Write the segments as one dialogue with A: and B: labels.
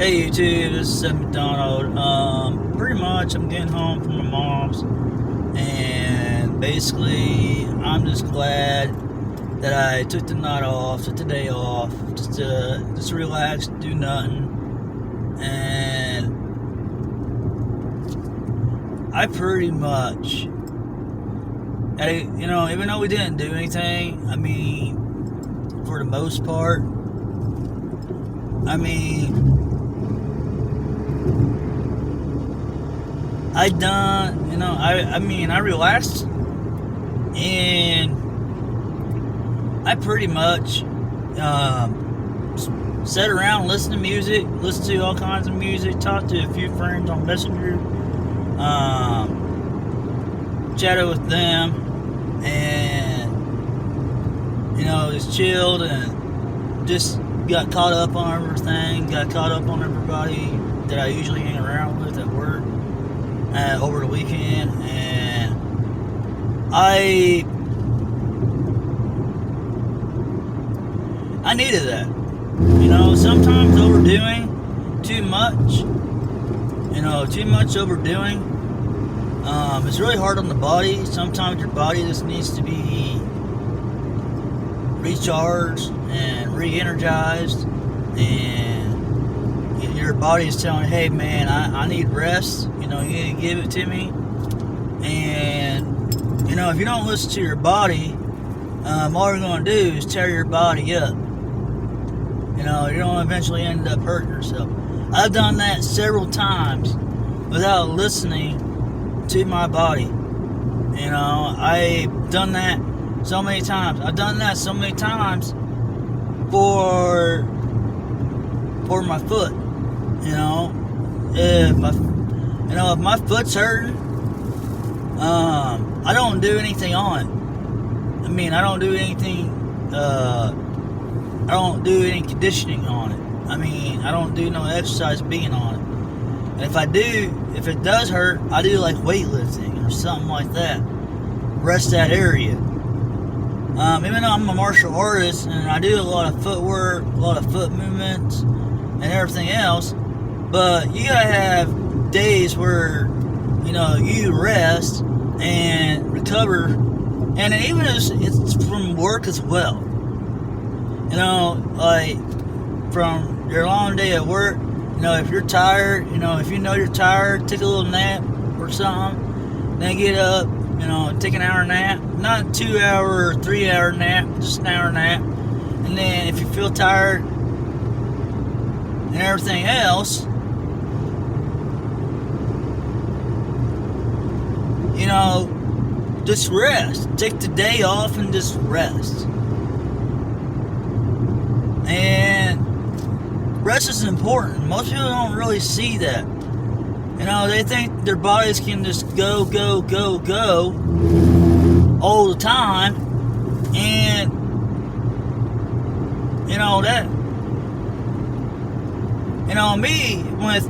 A: Hey YouTube, this is Seth McDonald. Pretty much I'm getting home from my mom's, and basically I'm just glad that I took the night off, took the day off, just to relax, do nothing. And I pretty much, even though we didn't do anything, for the most part, I relaxed, and I pretty much sat around, listened to music, listened to all kinds of music, talked to a few friends on Messenger, chatted with them, and just chilled and just got caught up on everything, got caught up on everybody that I usually hang around with at work over the weekend, and I needed that. Sometimes overdoing too much, overdoing, it's really hard on the body. Sometimes your body just needs to be recharged and re-energized, and your body is telling, hey man, I need rest. You need to give it to me. And if you don't listen to your body, all you're going to do is tear your body up. You're going to eventually end up hurting yourself. I've done that several times without listening to my body. I've done that so many times. I've done that so many times for my foot. If my foot's hurting, I don't do anything on it. I don't do anything. I don't do any conditioning on it. I don't do no exercise being on it. And if it does hurt, I do like weightlifting or something like that. Rest that area. Even though I'm a martial artist and I do a lot of footwork, a lot of foot movements, and everything else, but you gotta have days where you rest and recover, and even if it's from work as well. Like from your long day at work. If you're tired, if you're tired, take a little nap or something, then get up, take an hour nap, not a 2 hour or 3 hour nap, just an hour nap, and then if you feel tired and everything else, just rest. Take the day off and just rest. And rest is important. Most people don't really see that. They think their bodies can just go all the time, and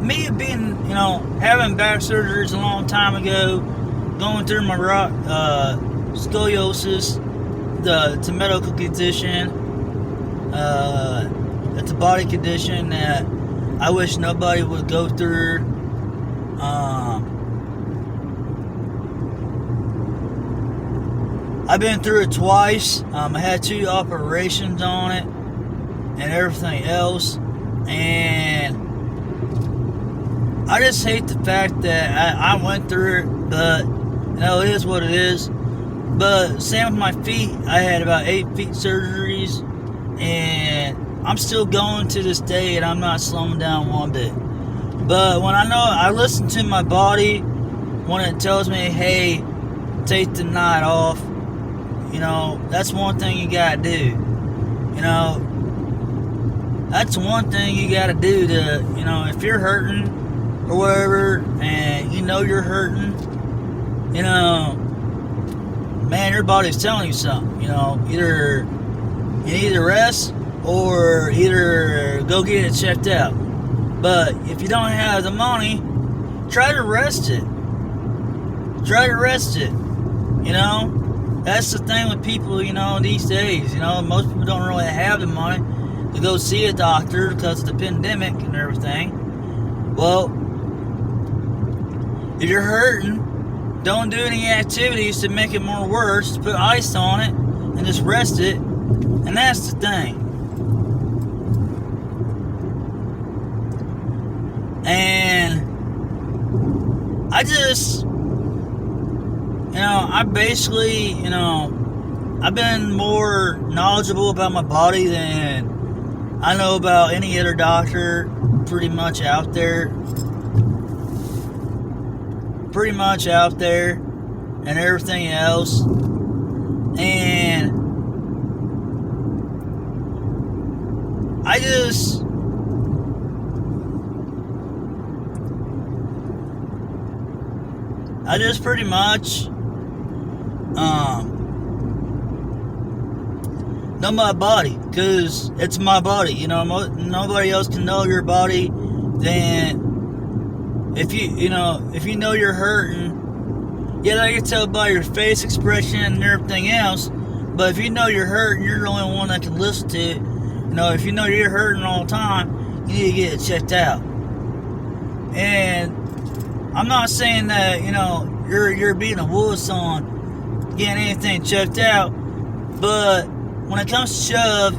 A: me being, having back surgeries a long time ago, going through my scoliosis, it's a medical condition, it's a body condition that I wish nobody would go through. I've been through it twice. I had 2 operations on it and everything else, and I just hate the fact that I went through it, but it is what it is. But same with my feet. I had about 8 feet surgeries, and I'm still going to this day, and I'm not slowing down one bit. But when I listen to my body when it tells me, hey, take the night off, that's one thing you gotta do. That's one thing you gotta do to, if you're hurting or whatever, and you're hurting, man, your body's telling you something. Either you need to rest or either go get it checked out. But if you don't have the money, try to rest it. That's the thing with people, these days. Most people don't really have the money. to go see a doctor because of the pandemic and everything. Well, if you're hurting, don't do any activities to make it more worse. Put ice on it and just rest it. And that's the thing. And I just, I basically, I've been more knowledgeable about my body than I know about any other doctor pretty much out there. And everything else. And I just pretty much know my body, because it's my body. Nobody else can know your body than if you know you're hurting. Yeah, I can tell by your face expression and everything else. But if you know you're hurting, you're the only one that can listen to it. If you know you're hurting all the time, you need to get it checked out. And I'm not saying that you're being a wuss on getting anything checked out, but when it comes to shove,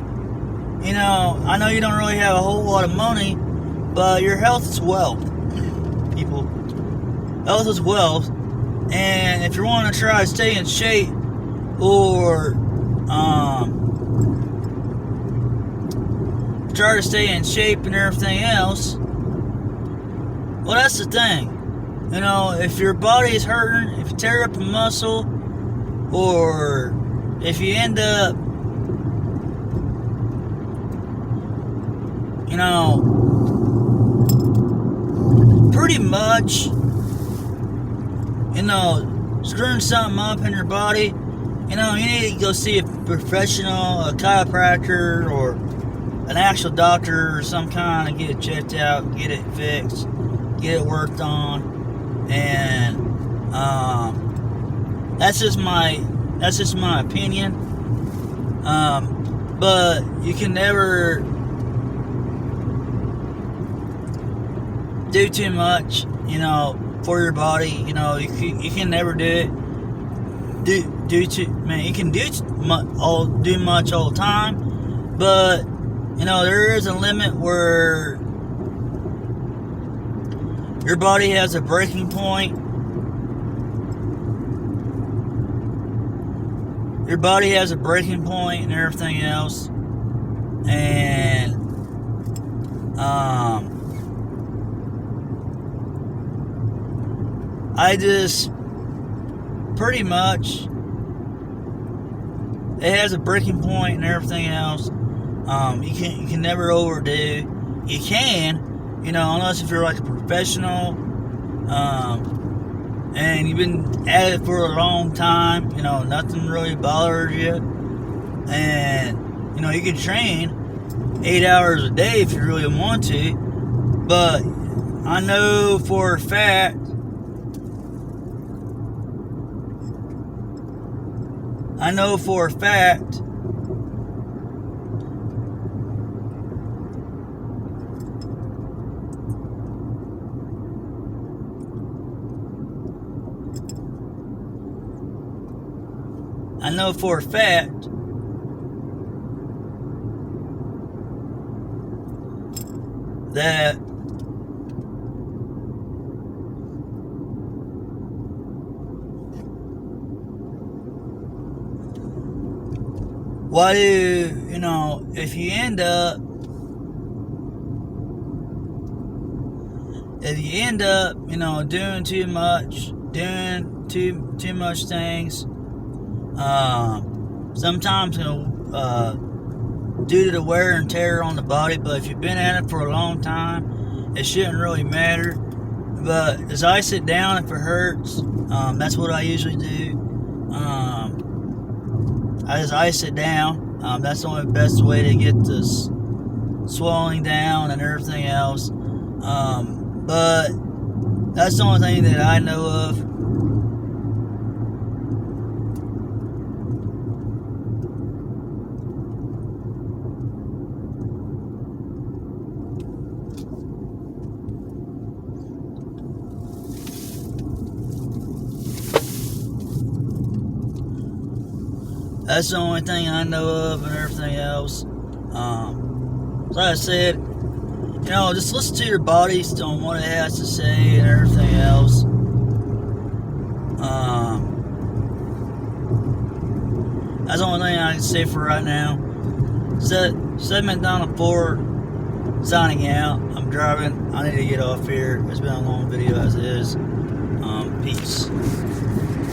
A: I know you don't really have a whole lot of money, but your health is wealth, people. Health is wealth, and if you want to try to stay in shape or try to stay in shape and everything else, well, that's the thing. If your body is hurting, if you tear up a muscle, or if you end up, pretty much, screwing something up in your body, you need to go see a professional, a chiropractor, or an actual doctor or some kind, and get it checked out, get it fixed, get it worked on. And that's just my opinion. But you can never do too much, for your body. You can never do it. You can do much all the time, but there is a limit where your body has a breaking point. Your body has a breaking point and everything else. And I just pretty much, it has a breaking point and everything else. You can never overdo. You can, unless if you're like a professional, and you've been at it for a long time, nothing really bothers you, and you can train 8 hours a day if you really want to. But I know for a fact that if you end up doing too much things, sometimes due to the wear and tear on the body. But if you've been at it for a long time, it shouldn't really matter. But as I sit down, if it hurts, that's what I usually do. As I sit down, that's the only best way to get this swelling down and everything else. But that's the only thing that I know of. That's the only thing I know of, and everything else. Like I said, just listen to your body on what it has to say and everything else. That's the only thing I can say for right now. Segment down to 4, signing out. I'm driving. I need to get off here. It's been a long video as it is. Peace.